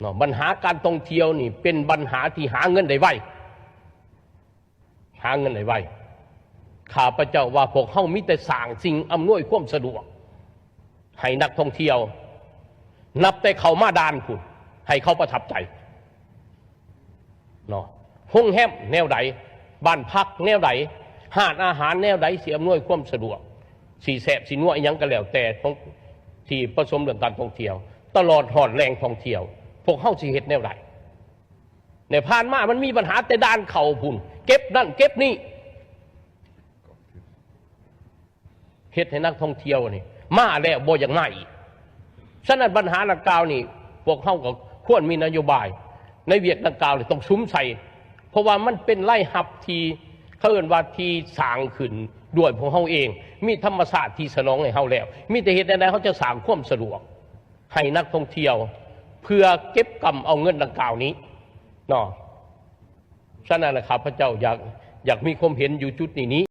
เนาะปัญหาการท่องเที่ยวนี่เป็นปัญหาที่หาเงินได้ไวหาเงินได้ไวข้าพเจ้าว่าพวกเฮามีแต่สร้างสิ่งอำนวยความสะดวกให้นักท่องเที่ยวนับแต่เขามาดานคุณให้เขาประทับใจเนาะห้องแฮมแนวใดบ้านพักแนวใดห้านอาหารแนวใดเสียอำนวยความสะดวกสีแสบสีนัวยังก็แล้วแต่ที่ผสมเรื่องการท่องเที่ยวตลอดหอดแรงท่องเที่ยวพวกเฮาสิเฮ็ดแนวใดในผ่านมามันมีปัญหาแต่ด้านเขาพุ่นเก็บนั่นเก็บนี่เฮ็ดให้นักท่องเที่ยวนี่มาแล้วบ่อย่างมาอีกฉะนั้นปัญหาดังกล่าวนี่พวกเขาก็ควรมีนโยบายในเวียกดังกล่าวเลยต้องซุ้มใส่เพราะว่ามันเป็นไร่หับที่เขาเอ่นว่าที่สร้างขึ้นด้วยพวกเขาเองมีธรรมศาสตร์ที่สนองให้เขาแล้วมีแต่เหตุใดเขาจะสร้างความสะดวกให้นักท่องเที่ยวเพื่อเก็บกำเอาเงินดังกล่าวนี้เนาะฉะนั้นนะครับพระเจ้าอยากมีความเห็นอยู่จุดนี้